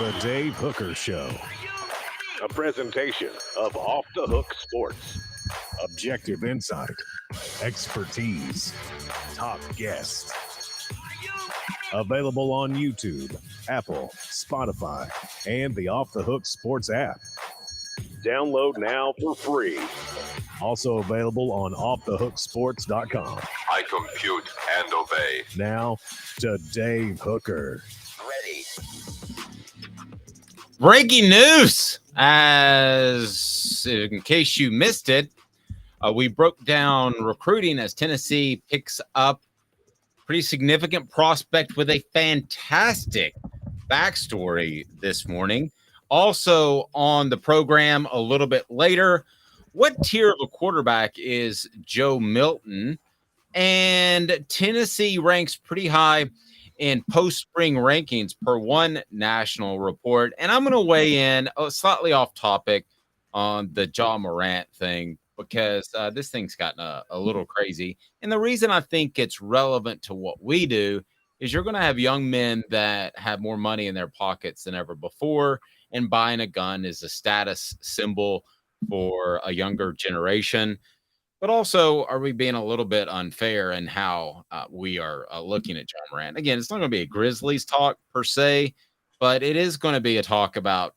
The Dave Hooker Show. A presentation of Off the Hook Sports. Objective insight, expertise, top guests. Available on YouTube, Apple, Spotify, and the Off the Hook Sports app. Download now for free. Also available on offthehooksports.com. I compute and obey. Now to Dave Hooker. Ready. Breaking news, as in case you missed it, we broke down recruiting as Tennessee picks up pretty significant prospect with a fantastic backstory this morning. Also on the program a little bit later, what tier of a quarterback is Joe Milton? And Tennessee ranks pretty high in post-spring rankings per one national report. And I'm going to weigh in slightly off topic on the Ja Morant thing because this thing's gotten a little crazy. And the reason I think it's relevant to what we do is you're going to have young men that have more money in their pockets than ever before. And buying a gun is a status symbol for a younger generation. But also, are we being a little bit unfair in how we are looking at Ja Morant? Again, it's not going to be a Grizzlies talk per se, but it is going to be a talk about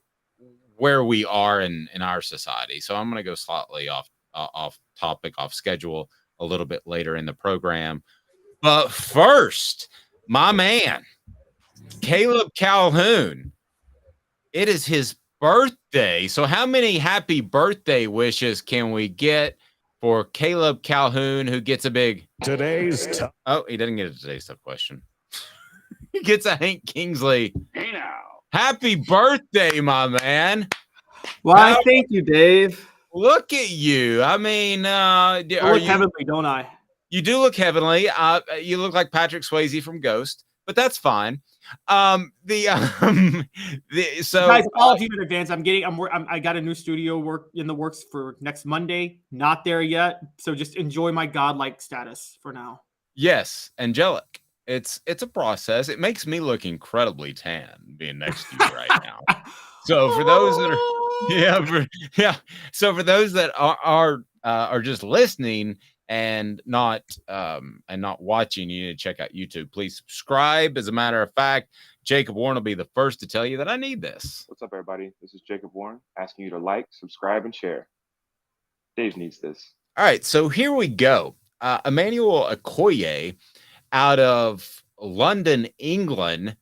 where we are in our society. So I'm going to go slightly off topic, off schedule a little bit later in the program. But first, my man, Caleb Calhoun. It is his birthday. So how many happy birthday wishes can we get for Caleb Calhoun, who gets a big Today's oh, he didn't get a today's tough question. He gets a Hank Kingsley. Hey now. Happy birthday, my man. Why, thank you, Dave. Look at you. I mean, I look heavenly, don't I? You do look heavenly. You look like Patrick Swayze from Ghost, but that's fine. So guys, apologies in advance. I got a new studio work in the works for next Monday. Not there yet, so just enjoy my godlike status for now. Yes, angelic. It's a process. It makes me look incredibly tan being next to you right now. So for those that are so for those that are just listening and not watching, you need to check out YouTube. Please subscribe. As a matter of fact, Jacob Warren will be the first to tell you that I need this. What's up, everybody? This is Jacob Warren asking you to like, subscribe, and share. Dave needs this. All right, so here we go. Emmanuel Okoye out of London, England,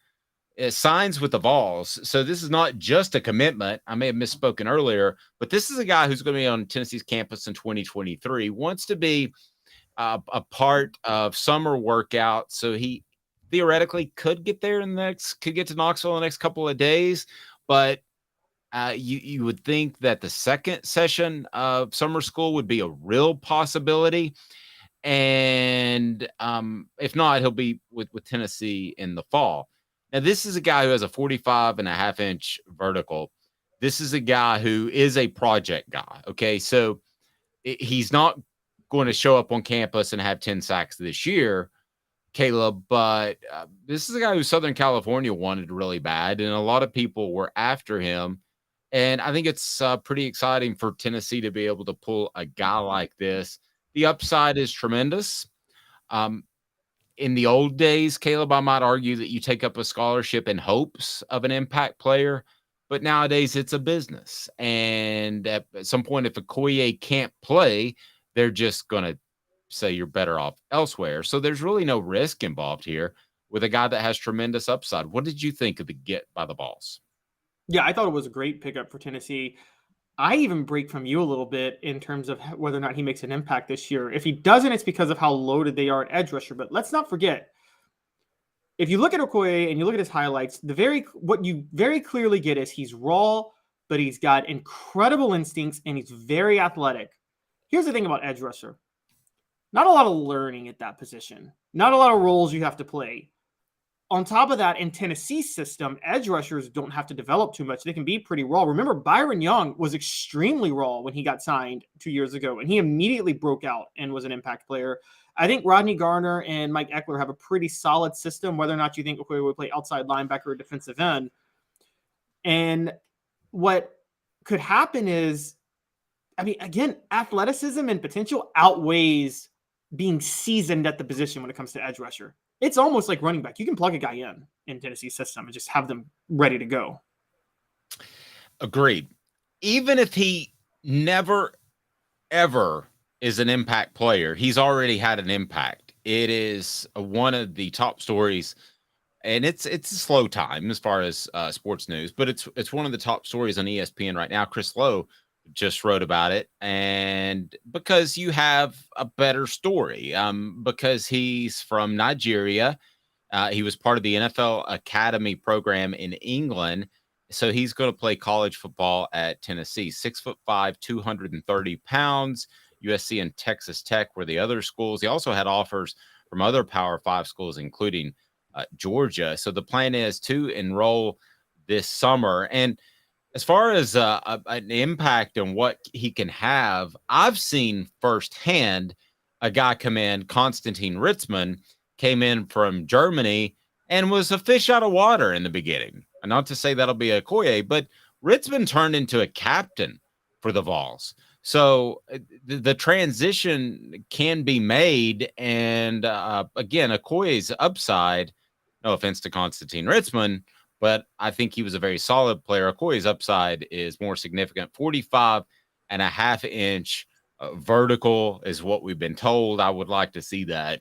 signs with the Vols. So this is not just a commitment. I may have misspoken earlier, but this is a guy who's going to be on Tennessee's campus in 2023, wants to be a part of summer workout. So he theoretically could get there could get to Knoxville in the next couple of days. But you would think that the second session of summer school would be a real possibility. And if not, he'll be with Tennessee in the fall. Now, this is a guy who has a 45.5-inch vertical. This is a guy who is a project guy, okay? So he's not going to show up on campus and have 10 sacks this year, Caleb, but this is a guy who Southern California wanted really bad, and a lot of people were after him. And I think it's pretty exciting for Tennessee to be able to pull a guy like this. The upside is tremendous. In the old days, Caleb, I might argue that you take up a scholarship in hopes of an impact player, but nowadays it's a business. And at some point, if Okoye can't play, they're just going to say you're better off elsewhere. So there's really no risk involved here with a guy that has tremendous upside. What did you think of the get by the Vols? Yeah, I thought it was a great pickup for Tennessee. I even break from you a little bit in terms of whether or not he makes an impact this year. If he doesn't, it's because of how loaded they are at edge rusher. But let's not forget, if you look at Okoye and you look at his highlights, what you very clearly get is he's raw, but he's got incredible instincts and he's very athletic. Here's the thing about edge rusher. Not a lot of learning at that position. Not a lot of roles you have to play. On top of that, in Tennessee's system, edge rushers don't have to develop too much. They can be pretty raw. Remember, Byron Young was extremely raw when he got signed 2 years ago, and he immediately broke out and was an impact player. I think Rodney Garner and Mike Eckler have a pretty solid system, whether or not you think Okoye would play outside linebacker or defensive end. And what could happen is, I mean, again, athleticism and potential outweighs being seasoned at the position when it comes to edge rusher. It's almost like running back. You can plug a guy in Tennessee's system and just have them ready to go. Agreed. Even if he never, ever is an impact player, he's already had an impact. It is one of the top stories, and it's a slow time as far as sports news, but it's one of the top stories on ESPN right now. Chris Lowe just wrote about it, and because you have a better story, because he's from Nigeria, he was part of the NFL Academy program in England, so he's going to play college football at Tennessee. 6'5", 230 pounds. USC and Texas Tech were the other schools. He also had offers from other Power 5 schools, including Georgia. So the plan is to enroll this summer. And as far as an impact on what he can have, I've seen firsthand a guy come in, Konstantin Ritzmann, came in from Germany and was a fish out of water in the beginning. And not to say that'll be Okoye, but Ritzmann turned into a captain for the Vols. So the transition can be made. And again, Okoye's upside, no offense to Konstantin Ritzmann, but I think he was a very solid player. Okoye's upside is more significant. 45.5-inch vertical is what we've been told. I would like to see that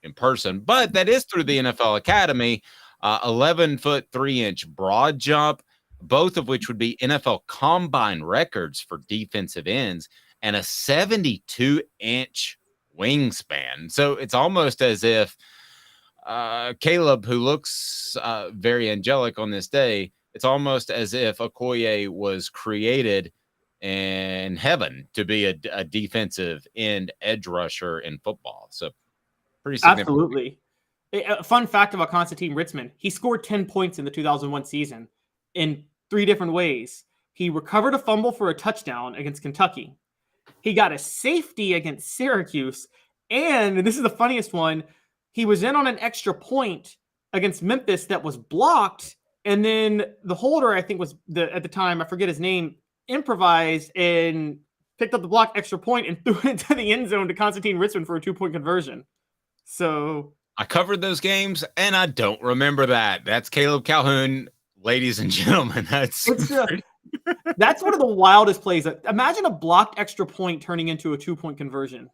in person, but that is through the NFL Academy. 11-foot 3-inch broad jump, both of which would be NFL combine records for defensive ends, and a 72-inch wingspan. So it's almost as if Caleb, who looks very angelic on this day, it's almost as if Okoye was created in heaven to be a defensive end edge rusher in football. So pretty significant. Absolutely. A fun fact about Konstantin Ritzmann, he scored 10 points in the 2001 season in 3 different ways. He recovered a fumble for a touchdown against Kentucky. He got a safety against Syracuse. And this is the funniest one, he was in on an extra point against Memphis that was blocked. And then the holder, I think was at the time, I forget his name, improvised and picked up the block extra point and threw it into the end zone to Konstantin Ritzmann for a 2-point conversion. So I covered those games, and I don't remember that. That's Caleb Calhoun, ladies and gentlemen. That's one of the wildest plays. Imagine a blocked extra point turning into a 2-point conversion.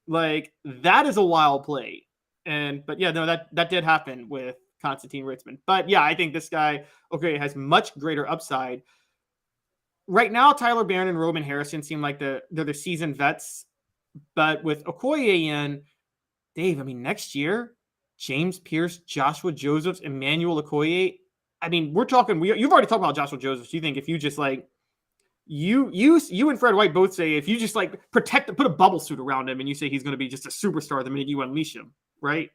Like, that is a wild play. But yeah, no, that did happen with Konstantin Ritzmann. But yeah, I think this guy, okay, has much greater upside. Right now, Tyler Barron and Roman Harrison seem like they're the seasoned vets. But with Okoye in, Dave, I mean, next year, James Pierce, Joshua Josephs, Emmanuel Okoye. I mean, we're talking. You've already talked about Joshua Josephs. You think if you just like you and Fred White both say if you just like put a bubble suit around him and you say he's going to be just a superstar the minute you unleash him, right?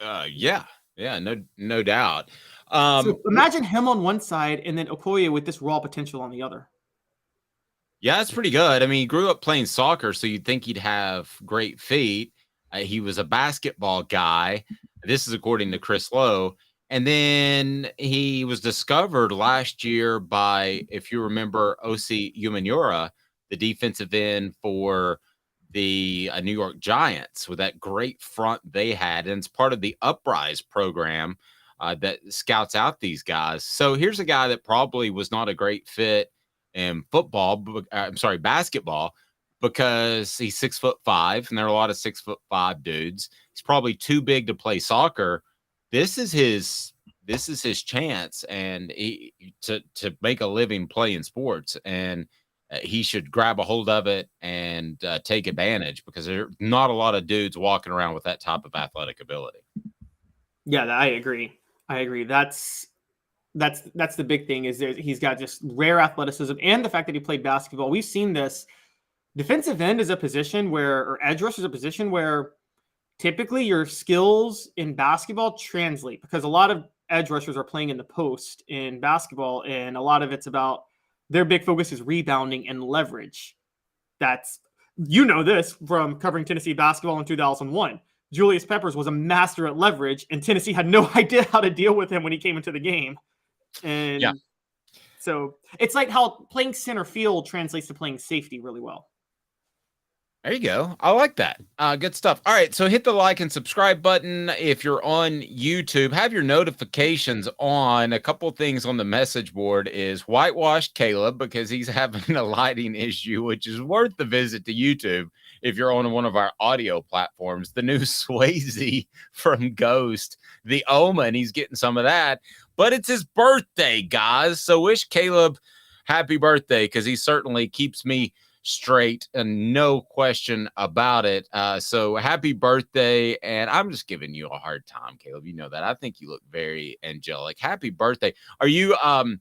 Yeah, no doubt. So imagine him on one side and then Okoye with this raw potential on the other. Yeah, that's pretty good. I mean, he grew up playing soccer, so you'd think he'd have great feet. He was a basketball guy. This is according to Chris Lowe. And then he was discovered last year by, if you remember, O.C. Umenyiora, the defensive end for the New York Giants, with that great front they had. And it's part of the Uprise program that scouts out these guys. So here's a guy that probably was not a great fit in basketball, because he's 6'5", and there are a lot of 6'5" dudes. He's probably too big to play soccer. This is his chance, and to make a living playing sports, and he should grab a hold of it and take advantage, because there's not a lot of dudes walking around with that type of athletic ability. Yeah, I agree. That's the big thing, is he's got just rare athleticism, and the fact that he played basketball. We've seen this. Defensive end is a position or edge rush is a position where typically your skills in basketball translate, because a lot of edge rushers are playing in the post in basketball, and a lot of it's about their big focus is rebounding and leverage. That's, this from covering Tennessee basketball in 2001. Julius Peppers was a master at leverage, and Tennessee had no idea how to deal with him when he came into the game. And So it's like how playing center field translates to playing safety really well. There you go. I like that. Good stuff. All right. So hit the like and subscribe button. If you're on YouTube, have your notifications on. A couple things on the message board is whitewashed Caleb because he's having a lighting issue, which is worth the visit to YouTube. If you're on one of our audio platforms, the new Swayze from Ghost, the Omen, he's getting some of that, but it's his birthday, guys. So wish Caleb happy birthday because he certainly keeps me straight and no question about it. So happy birthday. And I'm just giving you a hard time, Caleb. You know that. I think you look very angelic. Happy birthday. Are you, do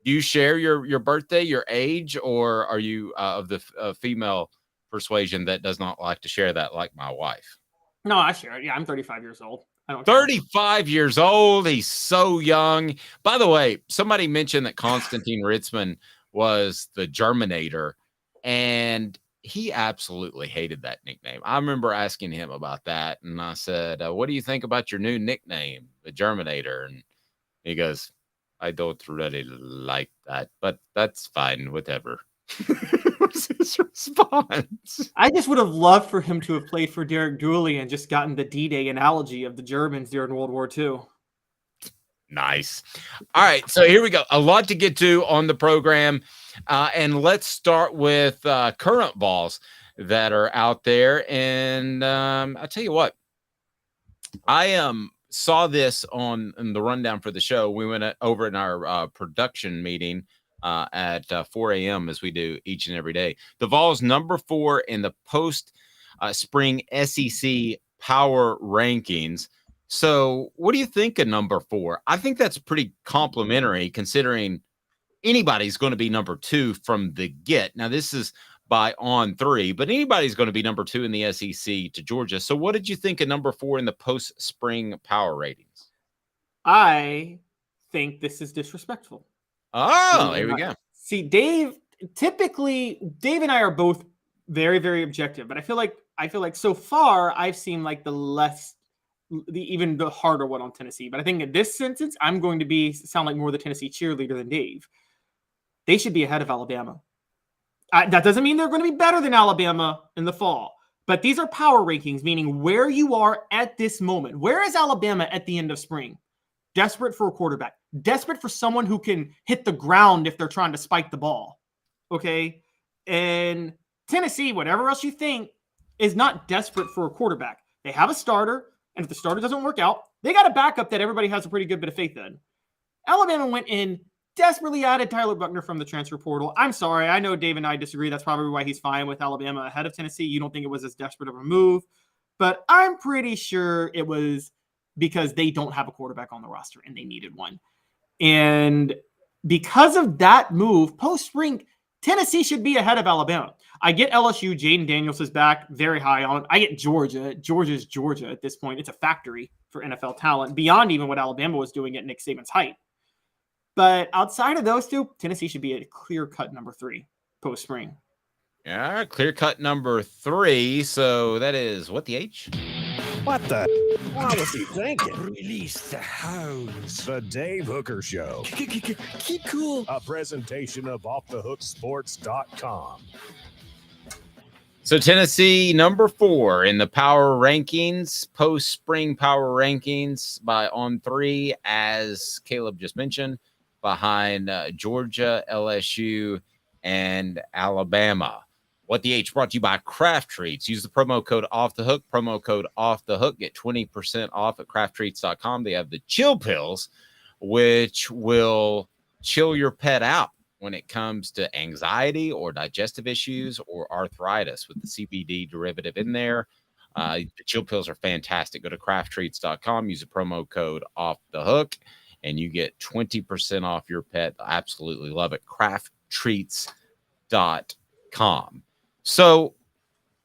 you share your birthday, your age, or are you of the female persuasion that does not like to share that like my wife? No, I share it. Yeah, I'm 35 years old. I don't 35 years old. He's so young. By the way, somebody mentioned that Konstantin Ritzman was the Germinator, and he absolutely hated that nickname. I remember asking him about that, and I said, what do you think about your new nickname, the Germinator? And he goes, I don't really like that, but that's fine, whatever. Was his response. I just would have loved for him to have played for Derek Dooley and just gotten the D-Day analogy of the Germans during World War II. Nice. All right, so here we go. A lot to get to on the program. And let's start with current Vols that are out there. And I'll tell you what, I saw this in the rundown for the show. We went over in our production meeting at 4 a.m. as we do each and every day. The Vols number 4 in the post spring SEC power rankings. So what do you think of number 4? I think that's pretty complimentary considering anybody's going to be number 2 from the get. Now, this is by on 3, but anybody's going to be number 2 in the SEC to Georgia. So what did you think of number 4 in the post-spring power ratings? I think this is disrespectful. Oh, here we go. See, Dave and I are both very, very objective, but I feel like so far I've seen like even the harder one on Tennessee. But I think in this sentence, I'm going to sound like more the Tennessee cheerleader than Dave. They should be ahead of Alabama. That doesn't mean they're going to be better than Alabama in the fall, but these are power rankings, meaning where you are at this moment. Where is Alabama at the end of spring? Desperate for a quarterback, desperate for someone who can hit the ground if they're trying to spike the ball. Okay. And Tennessee, whatever else you think, is not desperate for a quarterback. They have a starter. And if the starter doesn't work out, they got a backup that everybody has a pretty good bit of faith in. Alabama went in, desperately added Tyler Buckner from the transfer portal. I'm sorry. I know Dave and I disagree. That's probably why he's fine with Alabama ahead of Tennessee. You don't think it was as desperate of a move. But I'm pretty sure it was because they don't have a quarterback on the roster and they needed one. And because of that move, post-spring, Tennessee should be ahead of Alabama. I get LSU. Jaden Daniels is back, very high on. I get Georgia. Georgia's Georgia at this point. It's a factory for NFL talent, beyond even what Alabama was doing at Nick Saban's height. But outside of those two, Tennessee should be a clear-cut number 3 post-spring. Yeah, clear-cut number 3. So that is what the H? What the? What was he thinking? Release the hounds. The Dave Hooker Show. Keep cool. A presentation of offthehooksports.com. So Tennessee, number 4 in the power rankings, post-spring power rankings by on 3, as Caleb just mentioned, behind Georgia, LSU, and Alabama. What the H brought to you by Craft Treats. Use the promo code OFFTHEHOOK, promo code OFFTHEHOOK. Get 20% off at crafttreats.com. They have the chill pills, which will chill your pet out when it comes to anxiety or digestive issues or arthritis with the CBD derivative in there. The chill pills are fantastic. Go to crafttreats.com, use the promo code OFFTHEHOOK, and you get 20% off your pet. I absolutely love it. crafttreats.com. So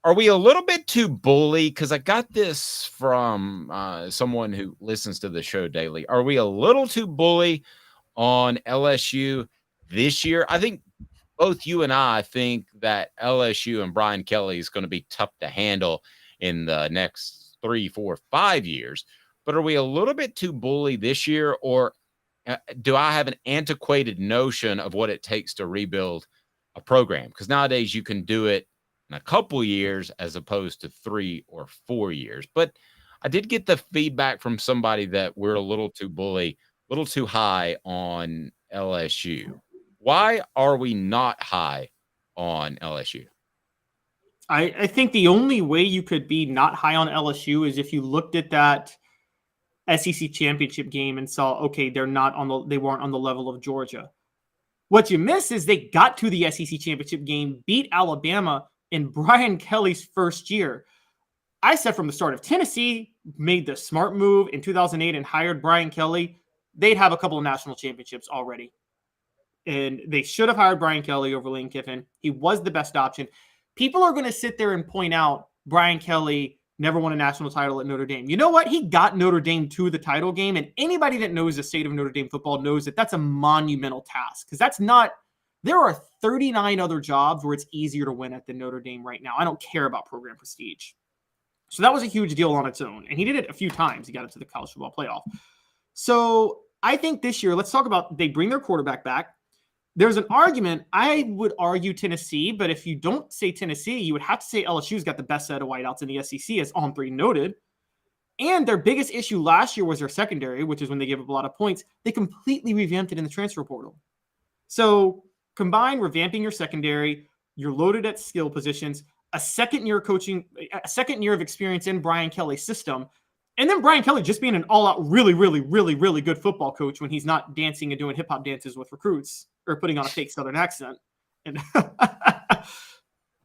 are we a little bit too bully? Because I got this from someone who listens to the show daily. Are we a little too bully on LSU this year? I think both you and I think that LSU and Brian Kelly is going to be tough to handle in the next 3, 4, 5 years. But are we a little bit too bully this year? Or do I have an antiquated notion of what it takes to rebuild a program? Because nowadays you can do it in a couple years as opposed to 3 or 4 years. But I did get the feedback from somebody that we're a little too bully, a little too high on LSU. Why are we not high on LSU? I think the only way you could be not high on LSU is if you looked at that SEC championship game and saw, okay, they weren't on the level of Georgia. What you miss is they got to the SEC championship game, beat Alabama in Brian Kelly's first year. I said from the start, if Tennessee made the smart move in 2008 and hired Brian Kelly, they'd have a couple of national championships already. And they should have hired Brian Kelly over Lane Kiffin. He was the best option. People are going to sit there and point out Brian Kelly never won a national title at Notre Dame. You know what? He got Notre Dame to the title game, and anybody that knows the state of Notre Dame football knows that that's a monumental task, because that's not – there are 39 other jobs where it's easier to win at than Notre Dame right now. I don't care about program prestige. So that was a huge deal on its own, and he did it a few times. He got it to the college football playoff. So I think this year, let's talk about they bring their quarterback back. There's an argument. I would argue Tennessee, but if you don't say Tennessee, you would have to say LSU's got the best set of wideouts in the SEC, as On 3 noted. And their biggest issue last year was their secondary, which is when they gave up a lot of points. They completely revamped it in the transfer portal. So combine revamping your secondary, you're loaded at skill positions, a second year of experience in Brian Kelly's system, and then Brian Kelly just being an all-out really, really, really, really good football coach when he's not dancing and doing hip-hop dances with recruits or putting on a fake Southern accent. And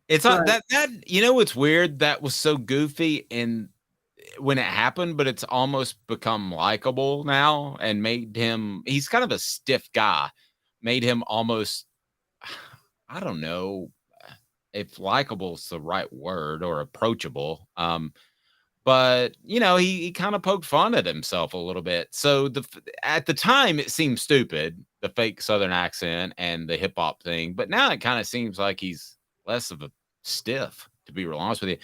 it's not that what's weird? That was so goofy when it happened, but it's almost become likable now and made him, he's kind of a stiff guy, made him almost, I don't know if likable is the right word or approachable. But, he kind of poked fun at himself a little bit. So at the time, it seemed stupid, the fake Southern accent and the hip hop thing. But now it kind of seems like he's less of a stiff, to be real honest with you.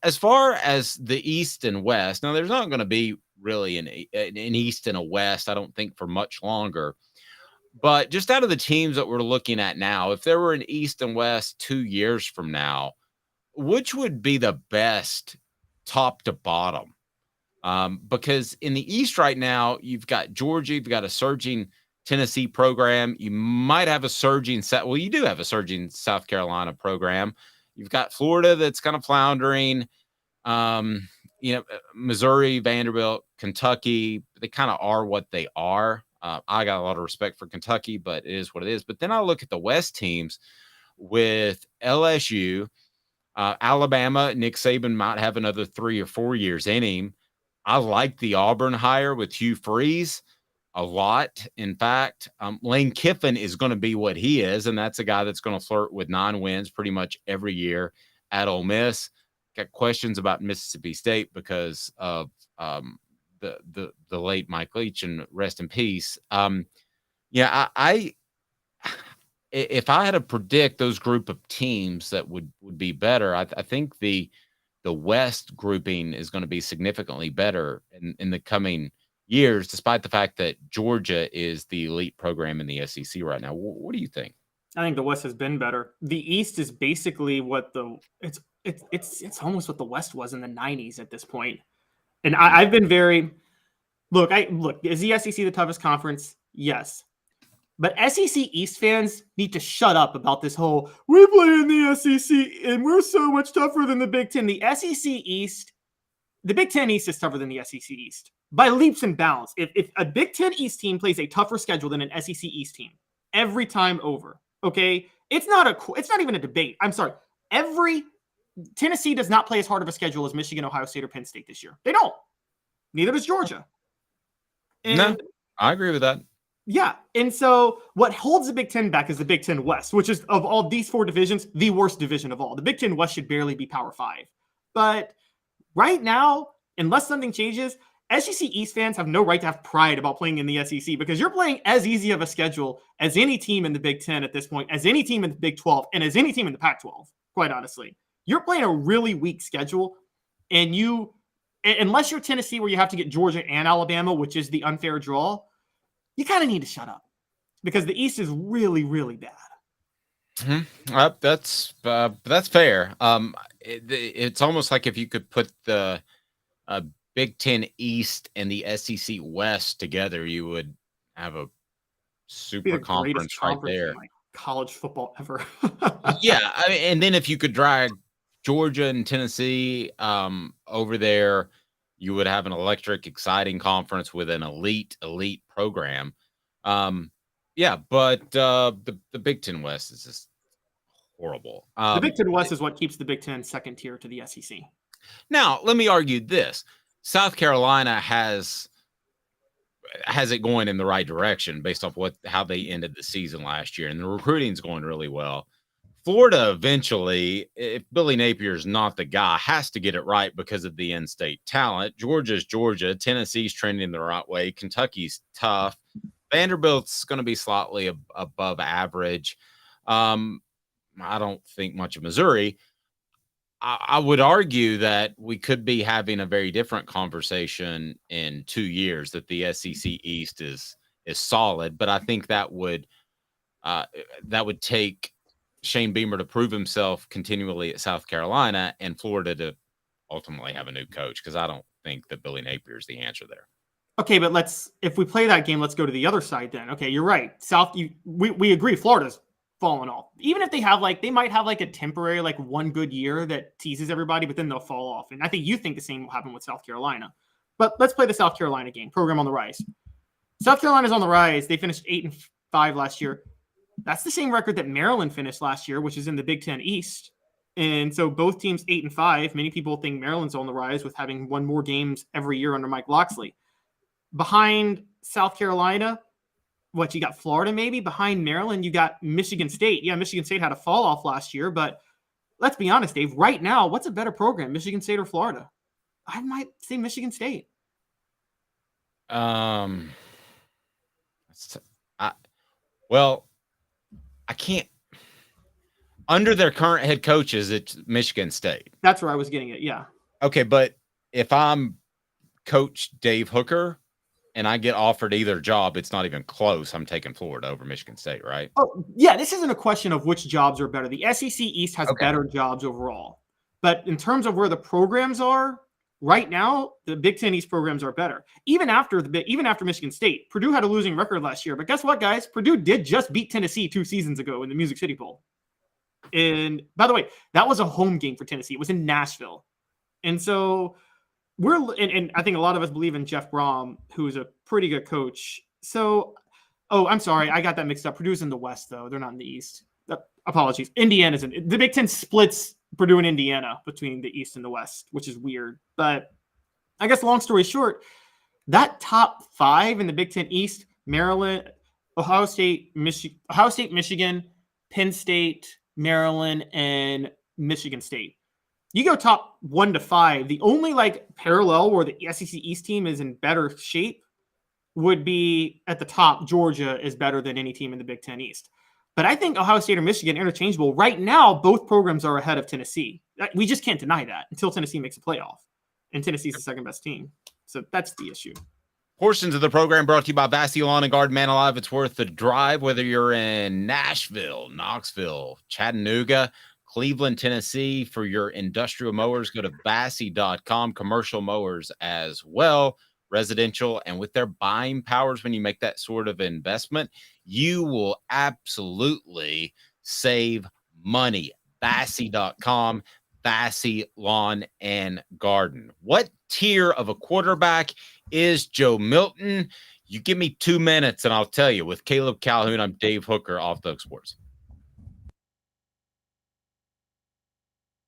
As far as the East and West, now there's not going to be really an East and a West, I don't think, for much longer. But just out of the teams that we're looking at now, if there were an East and West 2 years from now, which would be the best top to bottom? Because in the East right now, you've got Georgia, you've got a surging Tennessee program. You might have a surging you do have a surging South Carolina program. You've got Florida that's kind of floundering. Missouri, Vanderbilt, Kentucky, they kind of are what they are. I got a lot of respect for Kentucky, but it is what it is. But then I look at the West teams with LSU, Alabama. Nick Saban might have another 3 or 4 years in him. I like the Auburn hire with Hugh Freeze a lot. In fact, Lane Kiffin is going to be what he is, and that's a guy that's going to flirt with 9 wins pretty much every year at Ole Miss. Got questions about Mississippi State because of the late Mike Leach, and rest in peace. If I had to predict those group of teams that would be better, I think the West grouping is going to be significantly better in the coming years, despite the fact that Georgia is the elite program in the SEC right now. What do you think? I think the West has been better. The East is basically what it's almost what the West was in the 90s at this point. And I've been very look, is the SEC the toughest conference? Yes. But SEC East fans need to shut up about this whole, we play in the SEC and we're so much tougher than the Big Ten. The SEC East, the Big Ten East is tougher than the SEC East by leaps and bounds. If a Big Ten East team plays a tougher schedule than an SEC East team, every time over, okay? It's not even a debate. I'm sorry. Tennessee does not play as hard of a schedule as Michigan, Ohio State, or Penn State this year. They don't. Neither does Georgia. No, I agree with that. Yeah. And so what holds the Big Ten back is the Big Ten West, which is, of all these 4 divisions, the worst division of all. The Big Ten West should barely be Power 5. But right now, unless something changes, SEC East fans have no right to have pride about playing in the SEC, because you're playing as easy of a schedule as any team in the Big Ten at this point, as any team in the Big 12, and as any team in the Pac-12, quite honestly. You're playing a really weak schedule, and unless you're Tennessee, where you have to get Georgia and Alabama, which is the unfair draw, you kind of need to shut up because the East is really, really bad. That's fair. It's almost like if you could put the Big Ten East and the SEC West together, you would have a super conference right there. In, like, college football ever. Yeah, I mean, and then if you could drag Georgia and Tennessee over there, you would have an electric, exciting conference with an elite program. Yeah, but the Big Ten West is just horrible. The Big Ten West is what keeps the Big Ten second tier to the SEC. Now, let me argue this. South Carolina has it going in the right direction based off how they ended the season last year, and the recruiting's going really well. Florida eventually, if Billy Napier's not the guy, has to get it right because of the in-state talent. Georgia's Georgia. Tennessee's trending the right way. Kentucky's tough. Vanderbilt's going to be slightly above average. I don't think much of Missouri. I would argue that we could be having a very different conversation in 2 years, that the SEC East is solid, but I think that would take Shane Beamer to prove himself continually at South Carolina and Florida to ultimately have a new coach, because I don't think that Billy Napier is the answer there. Okay, but if we play that game, let's go to the other side then. Okay, you're right. We agree Florida's fallen off. Even if they might have like a temporary, like one good year that teases everybody, but then they'll fall off. And I think you think the same will happen with South Carolina. But let's play the South Carolina game. Program on the rise. South Carolina's on the rise. They finished 8-5 last year. That's the same record that Maryland finished last year, which is in the Big Ten East. And so both teams 8-5. Many people think Maryland's on the rise with having won more games every year under Mike Locksley. Behind South Carolina, you got Florida maybe? Behind Maryland, you got Michigan State. Yeah, Michigan State had a fall off last year, but let's be honest, Dave. Right now, what's a better program, Michigan State or Florida? I might say Michigan State. I can't. Under their current head coaches, it's Michigan State. That's where I was getting it. Yeah. Okay, but if I'm Coach Dave Hooker and I get offered either job, it's not even close. I'm taking Florida over Michigan State, right? Oh, yeah. This isn't a question of which jobs are better. The SEC East has better jobs overall. But in terms of where the programs are, right now, the Big Ten East programs are better. Even after Michigan State, Purdue had a losing record last year. But guess what, guys? Purdue did just beat Tennessee 2 seasons ago in the Music City Bowl. And by the way, that was a home game for Tennessee. It was in Nashville. And so and I think a lot of us believe in Jeff Brom, who is a pretty good coach. So, I'm sorry. I got that mixed up. Purdue's in the West, though. They're not in the East. Apologies. Indiana's in the Big Ten splits Purdue and Indiana between the East and the West, which is weird. But I guess long story short, that top 5 in the Big Ten East, Maryland, Ohio State, Michigan, Penn State, Maryland, and Michigan State. You go top 1 to 5, the only parallel where the SEC East team is in better shape would be at the top. Georgia is better than any team in the Big Ten East. But I think Ohio State or Michigan interchangeable. Right now, both programs are ahead of Tennessee. We just can't deny that until Tennessee makes a playoff. And Tennessee's the second best team. So that's the issue. Portions of the program brought to you by Vassy Lawn and Garden. Man alive, it's worth the drive, whether you're in Nashville, Knoxville, Chattanooga, Cleveland, Tennessee. For your industrial mowers, go to Vassy.com. Commercial mowers as well, residential. And with their buying powers, when you make that sort of investment, you will absolutely save money. Vassy.com, Vassy Lawn and Garden. What tier of a quarterback is Joe Milton? You give me 2 minutes and I'll tell you. With Caleb Calhoun, I'm Dave Hooker, Off the Hook Sports.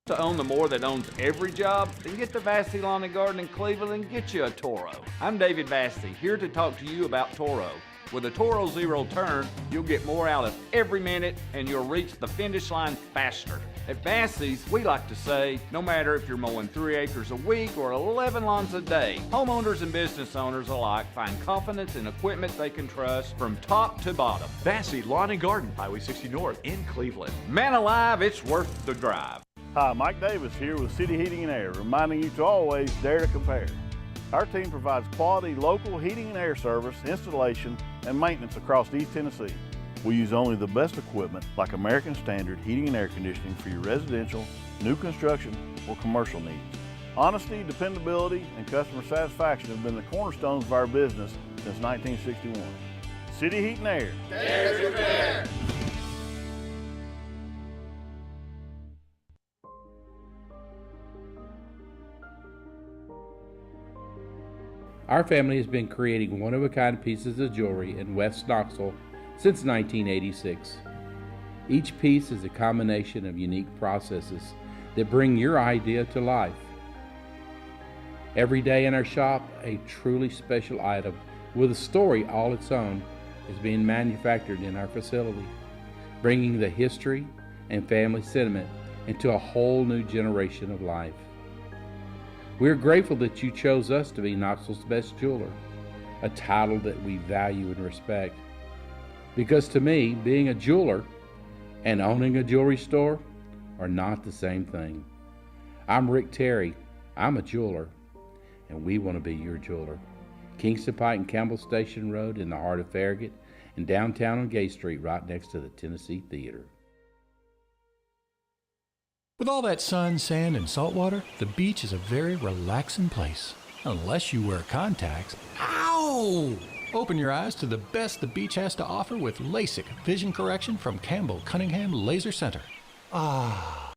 To own the more that owns every job, then get to Vassy Lawn and Garden in Cleveland and get you a Toro. I'm David Vassy, here to talk to you about Toro. With a Toro Zero Turn, you'll get more out of every minute and you'll reach the finish line faster. At Vassy's, we like to say, no matter if you're mowing 3 acres a week or 11 lawns a day, homeowners and business owners alike find confidence in equipment they can trust from top to bottom. Vassy Lawn and Garden, Highway 60 North in Cleveland. Man alive, it's worth the drive. Hi, Mike Davis here with City Heating and Air, reminding you to always dare to compare. Our team provides quality local heating and air service, installation, and maintenance across East Tennessee. We use only the best equipment like American Standard heating and air conditioning for your residential, new construction, or commercial needs. Honesty, dependability, and customer satisfaction have been the cornerstones of our business since 1961. City Heat and Air. There's your fair. Our family has been creating one-of-a-kind pieces of jewelry in West Knoxville since 1986. Each piece is a combination of unique processes that bring your idea to life. Every day in our shop, a truly special item with a story all its own is being manufactured in our facility, bringing the history and family sentiment into a whole new generation of life. We're grateful that you chose us to be Knoxville's best jeweler, a title that we value and respect. Because to me, being a jeweler and owning a jewelry store are not the same thing. I'm Rick Terry. I'm a jeweler, and we want to be your jeweler. Kingston Pike and Campbell Station Road in the heart of Farragut, and downtown on Gay Street right next to the Tennessee Theater. With all that sun, sand, and salt water, the beach is a very relaxing place. Unless you wear contacts. Ow! Open your eyes to the best the beach has to offer with LASIK vision correction from Campbell Cunningham Laser Center. Ah.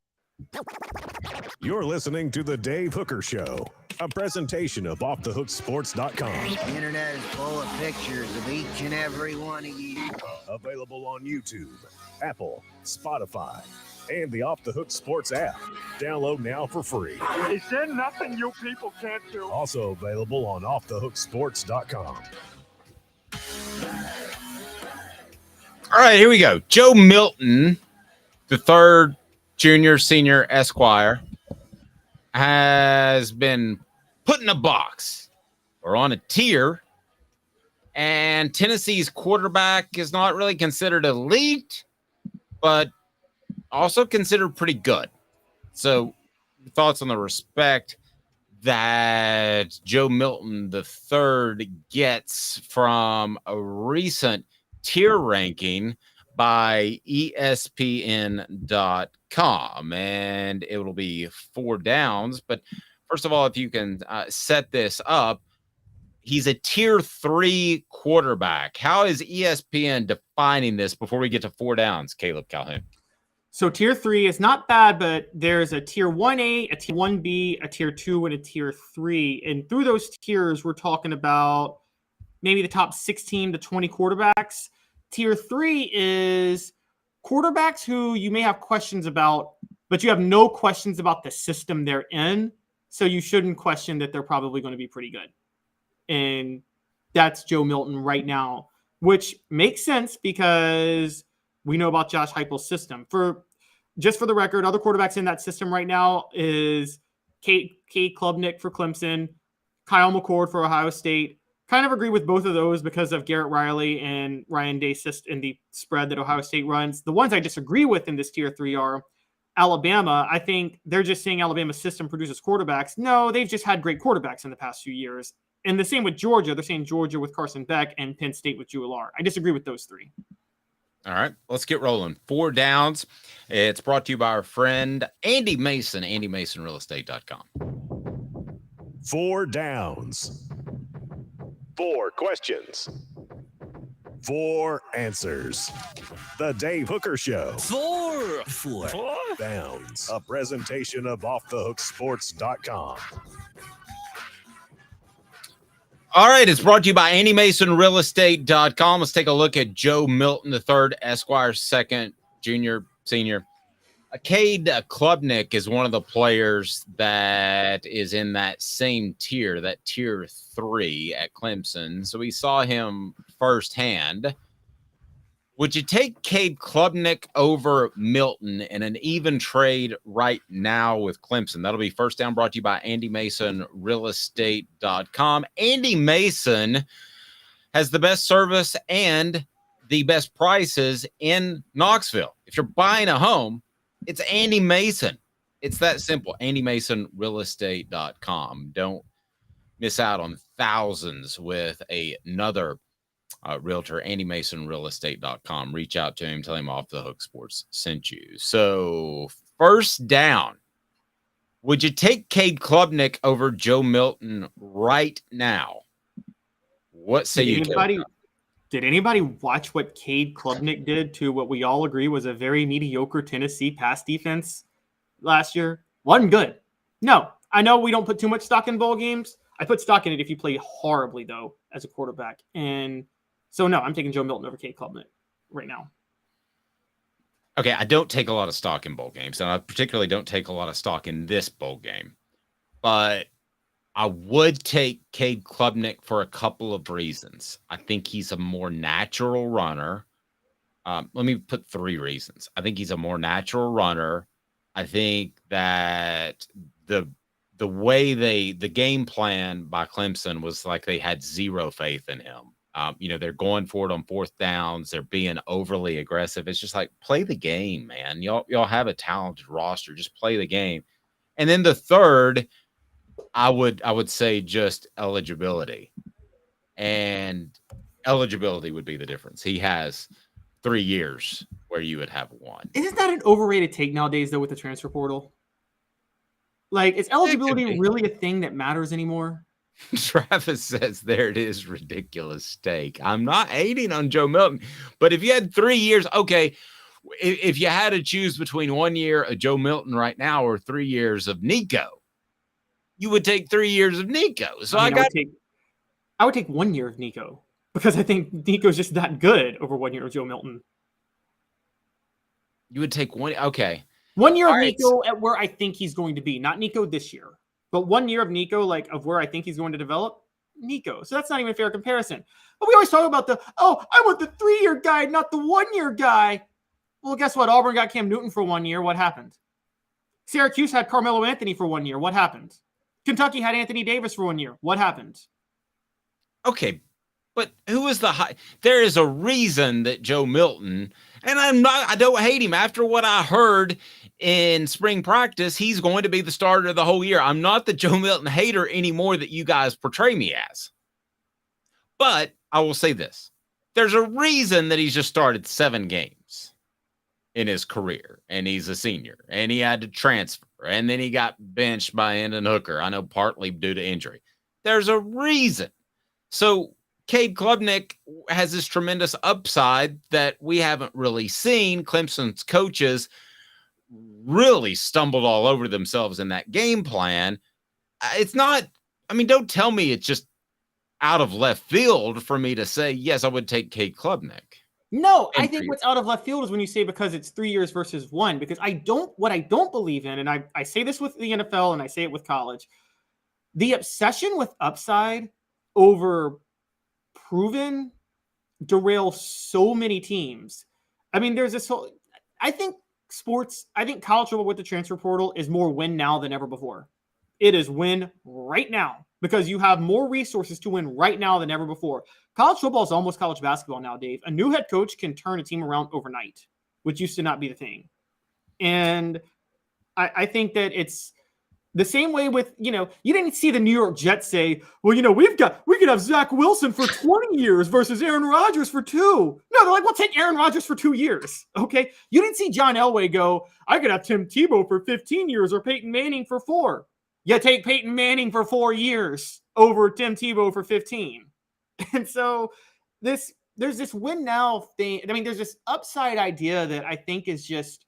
You're listening to The Dave Hooker Show, a presentation of OffTheHookSports.com. The internet is full of pictures of each and every one of you. Available on YouTube, Apple, Spotify, and the Off the Hook Sports app. Download now for free. Is there nothing you people can't do? Also available on OffTheHookSports.com. All right, here we go. Joe Milton III, Junior, Senior, Esquire, has been put in a box or on a tier, and Tennessee's quarterback is not really considered elite, but also considered pretty good. So, thoughts on the respect that Joe Milton III gets from a recent tier ranking by ESPN.com, and it will be 4 downs. But first of all, if you can set this up, he's a tier 3 quarterback. How is ESPN defining this before we get to 4 downs, Caleb Calhoun? So tier 3 is not bad, but there's a tier 1A, a tier 1B, a tier 2, and a tier 3. And through those tiers, we're talking about maybe the top 16 to 20 quarterbacks. Tier 3 is quarterbacks who you may have questions about, but you have no questions about the system they're in. So you shouldn't question that they're probably going to be pretty good. And that's Joe Milton right now, which makes sense because we know about Josh Heupel's system. Just for the record, other quarterbacks in that system right now is Kate Klubnik for Clemson, Kyle McCord for Ohio State. Kind of agree with both of those because of Garrett Riley and Ryan Day in the spread that Ohio State runs. The ones I disagree with in this tier 3 are Alabama. I think they're just saying Alabama's system produces quarterbacks. No, they've just had great quarterbacks in the past few years. And the same with Georgia. They're saying Georgia with Carson Beck and Penn State with Drew Allar. I disagree with those 3. All right, let's get rolling. 4 downs. It's brought to you by our friend Andy Mason, AndyMasonRealEstate.com. 4 downs. 4 questions. 4 answers. The Dave Hooker Show. 4 downs. A presentation of OffTheHookSports.com. All right, it's brought to you by AndyMasonRealEstate.com. Let's take a look at Joe Milton III, Esquire, second, junior, senior. Cade Klubnik is one of the players that is in that same tier, that tier 3 at Clemson. So we saw him firsthand. Would you take Cade Klubnik over Milton in an even trade right now with Clemson? That'll be first down, brought to you by AndyMasonRealEstate.com. Andy Mason has the best service and the best prices in Knoxville. If you're buying a home, it's Andy Mason. It's that simple. AndyMasonRealEstate.com. Don't miss out on thousands with another realtor, AndyMasonRealEstate.com. Reach out to him, tell him Off the Hook Sports sent you. So, first down. Would you take Cade Klubnik over Joe Milton right now? What say you? Did anybody watch what Cade Klubnik did to what we all agree was a very mediocre Tennessee pass defense last year? Wasn't good. No, I know we don't put too much stock in bowl games. I put stock in it if you play horribly, though, as a quarterback. And so, no, I'm taking Joe Milton over Cade Klubnik right now. Okay, I don't take a lot of stock in bowl games, and I particularly don't take a lot of stock in this bowl game. But I would take Cade Klubnik for a couple of reasons. I think he's a more natural runner. Let me put 3 reasons. I think he's a more natural runner. I think that the way the game plan by Clemson was like they had zero faith in him. They're going for it on 4th downs. They're being overly aggressive. It's just like, play the game, man. Y'all have a talented roster. Just play the game. And then the third, I would say just eligibility. And eligibility would be the difference. He has 3 years where you would have 1. Isn't that an overrated take nowadays, though, with the transfer portal? Like, is eligibility really a thing that matters anymore? Travis says, there it is, ridiculous take. I'm not hating on Joe Milton, but if you had 3 years, okay, if you had to choose between 1 year of Joe Milton right now or 3 years of Nico, you would take 3 years of Nico. So I would take 1 year of Nico because I think Nico's just that good over 1 year of Joe Milton. You would take 1. Okay. 1 year of Nico at where I think he's going to be, not Nico this year. But 1 year of Nico, like of where I think he's going to develop, Nico. So that's not even a fair comparison. But we always talk about I want the 3-year guy, not the 1 year guy. Well, guess what? Auburn got Cam Newton for 1 year. What happened? Syracuse had Carmelo Anthony for 1 year. What happened? Kentucky had Anthony Davis for 1 year. What happened? Okay, but who is there is a reason that Joe Milton, and I don't hate him. After what I heard in spring practice, he's going to be the starter the whole year. I'm not the Joe Milton hater anymore that you guys portray me as. But I will say this. There's a reason that he's just started 7 games in his career, and he's a senior, and he had to transfer, and then he got benched by Hendon Hooker. I know partly due to injury. There's a reason. So Cade Klubnik has this tremendous upside that we haven't really seen. Clemson's coaches really stumbled all over themselves in that game plan. It's not, don't tell me it's just out of left field for me to say, yes, I would take Cade Klubnik. No, I think what's out of left field is when you say because it's 3 years versus 1, because what I don't believe in, and I say this with the NFL and I say it with college, the obsession with upside over proven derails so many teams. There's this whole, I think college football with the transfer portal is more win now than ever before. It is win right now because you have more resources to win right now than ever before. College football is almost college basketball now, Dave. A new head coach can turn a team around overnight, which used to not be the thing. And I think that it's the same way with, you didn't see the New York Jets say, well, we could have Zach Wilson for 20 years versus Aaron Rodgers for 2. No, they're like, we'll take Aaron Rodgers for 2 years. Okay. You didn't see John Elway go, I could have Tim Tebow for 15 years or Peyton Manning for 4. You take Peyton Manning for 4 years over Tim Tebow for 15. And so there's this win now thing. There's this upside idea that I think is just,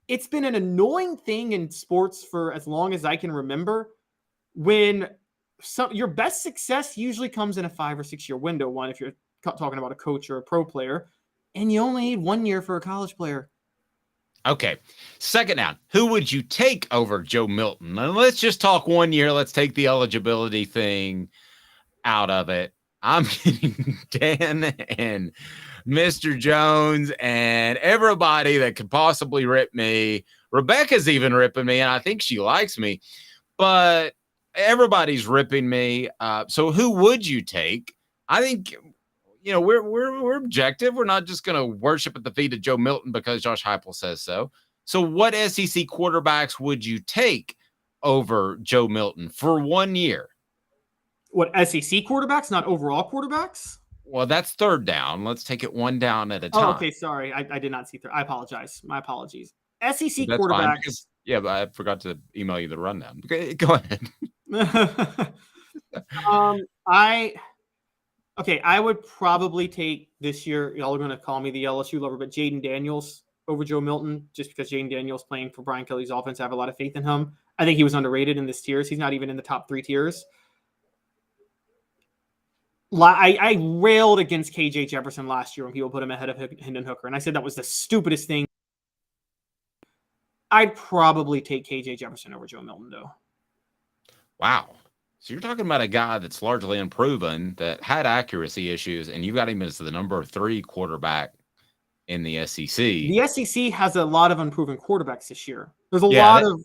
it's been an annoying thing in sports for as long as I can remember, when your best success usually comes in a 5 or 6 year window. One, if you're talking about a coach or a pro player, and you only need 1 year for a college player. Okay. Second down, who would you take over Joe Milton? And let's just talk 1 year. Let's take the eligibility thing out of it. I'm getting Dan and Mr. Jones and everybody that could possibly rip me. Rebecca's even ripping me, and I think she likes me. But everybody's ripping me. So who would you take? I think, we're objective. We're not just going to worship at the feet of Joe Milton because Josh Heupel says so. So what SEC quarterbacks would you take over Joe Milton for 1 year? What, SEC quarterbacks, not overall quarterbacks? Well, that's third down. Let's take it one down at a Oh, time. okay. Sorry. I did not see third. I apologize. My apologies. SEC That's fine, quarterbacks. because, yeah, but I forgot to email you the rundown. Okay, go ahead. I would probably take this year. Y'all are going to call me the LSU lover, but Jaden Daniels over Joe Milton, just because Jaden Daniels playing for Brian Kelly's offense. I have a lot of faith in him. I think he was underrated in this tiers. He's not even in the top 3 tiers. I railed against KJ Jefferson last year when people put him ahead of Hendon Hooker, and I said that was the stupidest thing. I'd probably take KJ Jefferson over Joe Milton, though. Wow. So you're talking about a guy that's largely unproven, that had accuracy issues, and you got him as the number 3 quarterback in the SEC. The SEC has a lot of unproven quarterbacks this year. There's a lot of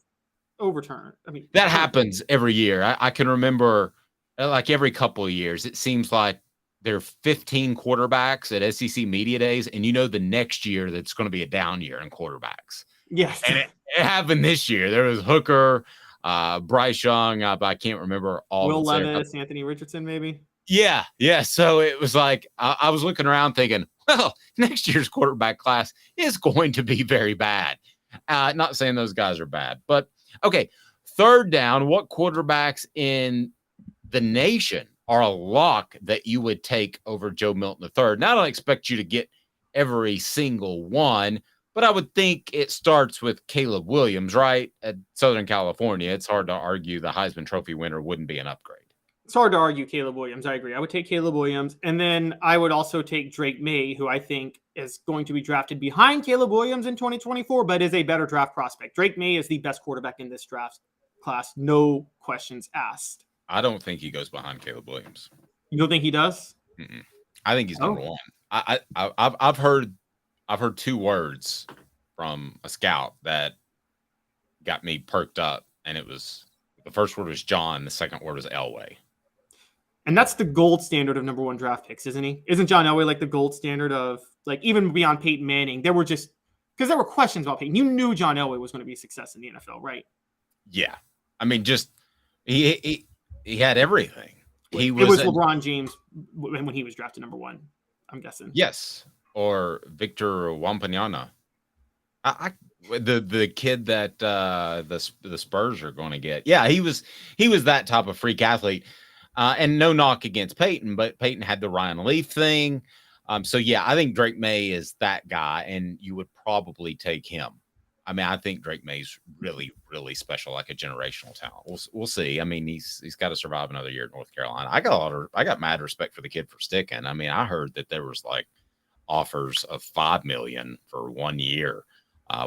overturn. I mean, that happens every year. I can remember, like, every couple of years, it seems like there are 15 quarterbacks at SEC media days, and you know the next year that's going to be a down year in quarterbacks. Yes. And it happened this year. There was Hooker, Bryce Young, I can't remember all. Will Levis, Anthony Richardson, maybe. Yeah. So it was like I was looking around thinking, well, next year's quarterback class is going to be very bad. Not saying those guys are bad, but okay. Third down, what quarterbacks in the nation are a lock that you would take over Joe Milton III? Now, I don't expect you to get every single one, but I would think it starts with Caleb Williams, right? At Southern California, it's hard to argue the Heisman Trophy winner wouldn't be an upgrade. It's hard to argue Caleb Williams. I agree. I would take Caleb Williams. And then I would also take Drake May, who I think is going to be drafted behind Caleb Williams in 2024, but is a better draft prospect. Drake May is the best quarterback in this draft class. No questions asked. I don't think he goes behind Caleb Williams. You don't think he does? Mm-mm. I think he's number 1. I've heard 2 words from a scout that got me perked up, and it was, the first word was John, the second word was Elway. And that's the gold standard of number 1 draft picks, isn't he? Isn't John Elway like the gold standard of, like, even beyond Peyton Manning? There were just, because there were questions about Peyton. You knew John Elway was going to be a success in the NFL, right? Yeah. I mean, just he had everything. It was LeBron James when he was drafted number 1, I'm guessing. Yes. Or Victor Wembanyama. The kid that the Spurs are going to get. Yeah, he was that type of freak athlete. And no knock against Peyton, but Peyton had the Ryan Leaf thing. So yeah, I think Drake May is that guy, and you would probably take him. I mean, I think Drake May's really, really special, like a generational talent. We'll see. I mean, he's got to survive another year at North Carolina. I got mad respect for the kid for sticking. I mean, I heard that there was like offers of $5 million for 1 year,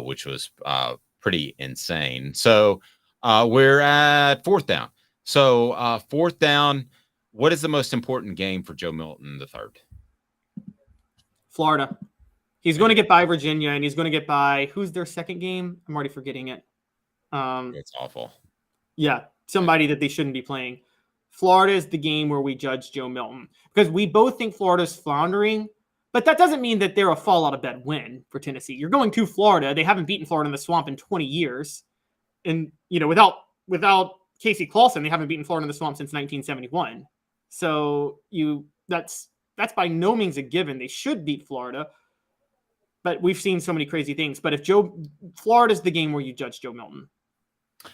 which was pretty insane. So we're at 4th down. So 4th down, what is the most important game for Joe Milton III? Florida. He's going to get by Virginia, and he's going to get by, who's their second game? I'm already forgetting it. It's awful. Yeah, somebody that they shouldn't be playing. Florida is the game where we judge Joe Milton, because we both think Florida's floundering, but that doesn't mean that they're a fall out of bed win for Tennessee. You're going to Florida. They haven't beaten Florida in the Swamp in 20 years. And, you know, without Casey Clausen, they haven't beaten Florida in the Swamp since 1971. So that's by no means a given. They should beat Florida, but we've seen so many crazy things. But if Florida's the game where you judge Joe Milton.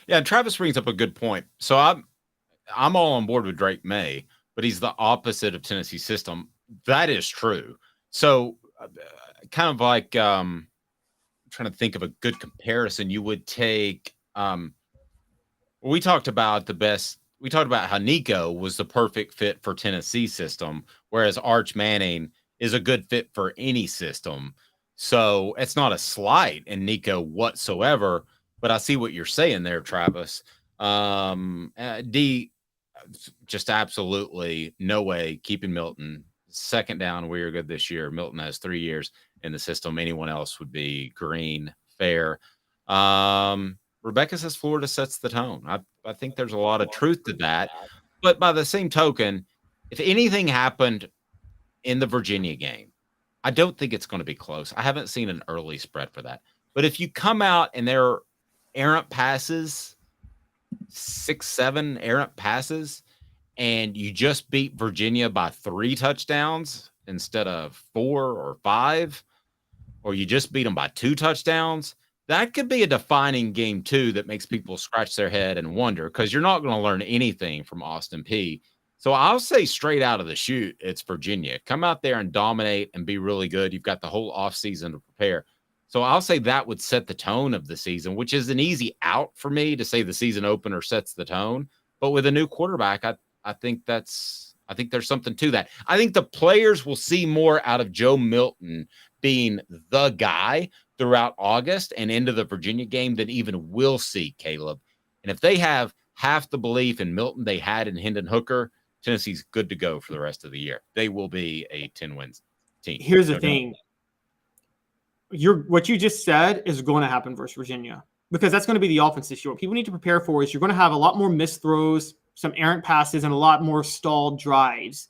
Yeah, Travis brings up a good point. So I'm all on board with Drake May, but he's the opposite of Tennessee's system. That is true. So kind of like trying to think of a good comparison. You would take we talked about how Nico was the perfect fit for Tennessee's system, whereas Arch Manning is a good fit for any system. So it's not a slight in Nico whatsoever, but I see what you're saying there, Travis. D, just absolutely no way keeping Milton. 2nd down, we are good this year. Milton has 3 years in the system. Anyone else would be green, fair. Rebecca says Florida sets the tone. I think there's a lot of truth to that. But by the same token, if anything happened in the Virginia game, I don't think it's going to be close. I haven't seen an early spread for that. But if you come out and there are errant passes, 6, 7 errant passes, and you just beat Virginia by 3 touchdowns instead of 4 or 5, or you just beat them by 2 touchdowns, that could be a defining game too that makes people scratch their head and wonder, because you're not going to learn anything from Austin Peay. So I'll say straight out of the chute, it's Virginia. Come out there and dominate and be really good. You've got the whole offseason to prepare. So I'll say that would set the tone of the season, which is an easy out for me to say the season opener sets the tone. But with a new quarterback, I think there's something to that. I think the players will see more out of Joe Milton being the guy throughout August and into the Virginia game than even we'll see, Caleb. And if they have half the belief in Milton they had in Hendon Hooker, Tennessee's good to go for the rest of the year. They will be a 10-win team. Here's the thing. What you just said is going to happen versus Virginia, because that's going to be the offense this year. What people need to prepare for is you're going to have a lot more missed throws, some errant passes, and a lot more stalled drives.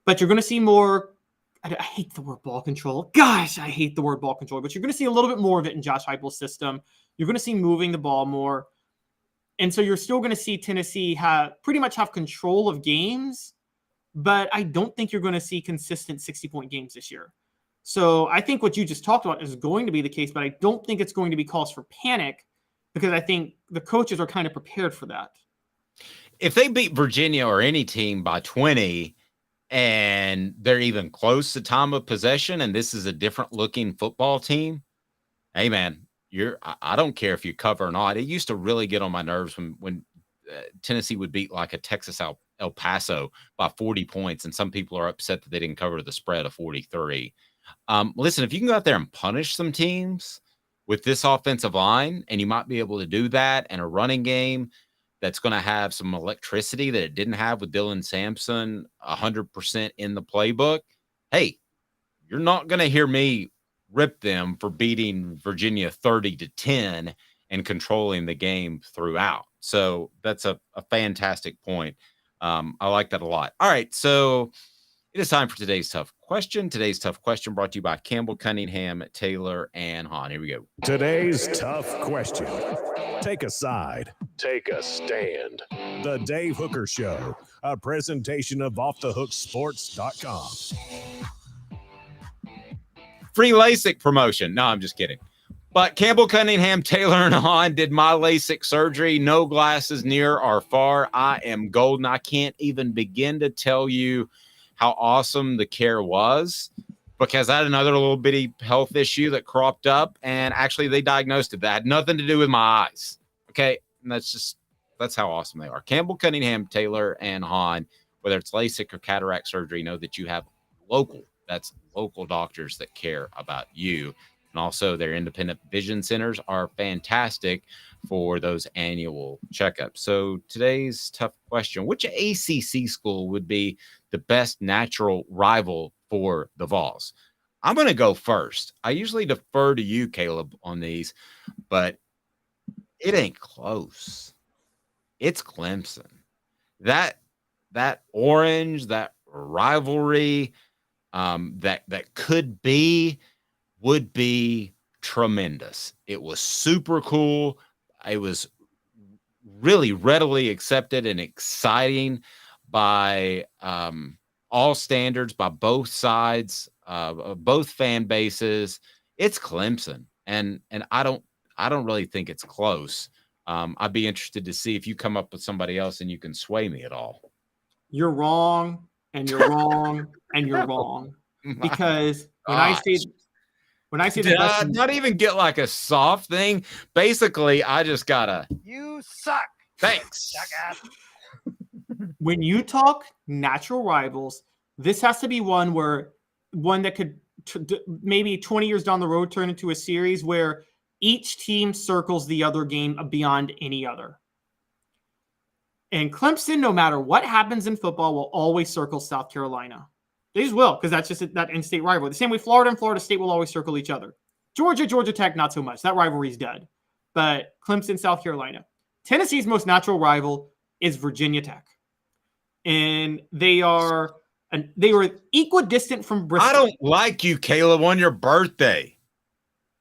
But you're going to see more. I hate the word ball control. Gosh, I hate the word ball control. But you're going to see a little bit more of it in Josh Heupel's system. You're going to see moving the ball more. And so you're still going to see Tennessee pretty much have control of games. But I don't think you're going to see consistent 60-point games this year. So I think what you just talked about is going to be the case, but I don't think it's going to be cause for panic, because I think the coaches are kind of prepared for that. If they beat Virginia or any team by 20 and they're even close to time of possession and this is a different looking football team, hey man, I don't care if you cover or not. It used to really get on my nerves when Tennessee would beat like a Texas El Paso by 40 points, and some people are upset that they didn't cover the spread of 43. Listen, if you can go out there and punish some teams with this offensive line, and you might be able to do that, and a running game that's going to have some electricity that it didn't have with Dylan Sampson 100% in the playbook, hey, you're not going to hear me rip them for beating Virginia 30-10 and controlling the game throughout. So that's a fantastic point. I like that a lot. All right, so it is time for today's tough question. Today's tough question brought to you by Campbell, Cunningham, Taylor, and Hahn. Here we go. Today's tough question. Take a side. Take a stand. The Dave Hooker Show, a presentation of offthehooksports.com. Free LASIK promotion. No, I'm just kidding. But Campbell, Cunningham, Taylor, and Hahn did my LASIK surgery. No glasses near or far. I am golden. I can't even begin to tell you how awesome the care was, because I had another little bitty health issue that cropped up, and actually they diagnosed it. That had nothing to do with my eyes. Okay. And that's how awesome they are. Campbell, Cunningham, Taylor, and Hahn, whether it's LASIK or cataract surgery, know that you have local doctors that care about you. And also their independent vision centers are fantastic for those annual checkups. So today's tough question: which ACC school would be the best natural rival for the Vols? I'm going to go first. I usually defer to you, Caleb, on these, but it ain't close. It's Clemson. That orange, that rivalry, that would be tremendous. It was super cool. It was really readily accepted and exciting by all standards, by both sides, both fan bases. It's Clemson, and I don't really think it's close. I'd be interested to see if you come up with somebody else and you can sway me at all. You're wrong, and you're wrong, and you're wrong. Because when I say did I not even get like a soft thing? Basically, I just gotta. You suck. Thanks. When you talk natural rivals, this has to be one that could maybe 20 years down the road turn into a series where each team circles the other game beyond any other. And Clemson, no matter what happens in football, will always circle South Carolina. They just will, because that's just that in-state rivalry. The same way Florida and Florida State will always circle each other. Georgia Tech, not so much. That rivalry's dead. But Clemson, South Carolina. Tennessee's most natural rival is Virginia Tech. And they were equidistant from Bristol. I don't like you, Caleb, on your birthday.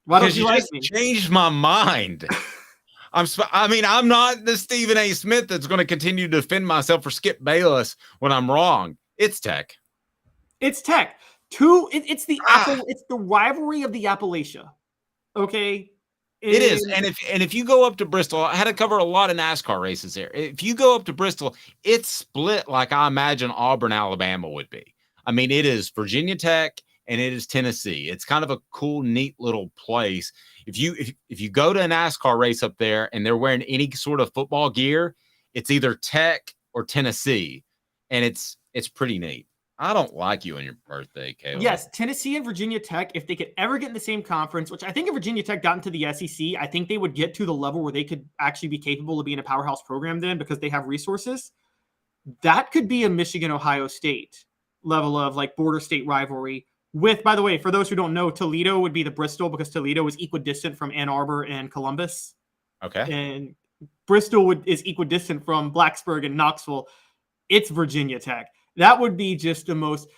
Why don't you like just me? Changed my mind. I'm not the Stephen A. Smith that's going to continue to defend myself for Skip Bayless when I'm wrong. It's Tech. It's Tech. It's the rivalry of the Appalachia. Okay. It is. And if you go up to Bristol, I had to cover a lot of NASCAR races there. If you go up to Bristol, it's split like I imagine Auburn, Alabama would be. I mean, it is Virginia Tech and it is Tennessee. It's kind of a cool, neat little place. If you go to a NASCAR race up there and they're wearing any sort of football gear, it's either Tech or Tennessee. And it's pretty neat. I don't like you on your birthday, Caleb. Yes, Tennessee and Virginia Tech, if they could ever get in the same conference, which I think if Virginia Tech got into the SEC, I think they would get to the level where they could actually be capable of being a powerhouse program then because they have resources. That could be a Michigan-Ohio State level of like border state rivalry with, by the way, for those who don't know, Toledo would be the Bristol because Toledo is equidistant from Ann Arbor and Columbus. Okay. And Bristol is equidistant from Blacksburg and Knoxville. It's Virginia Tech. That would be just the most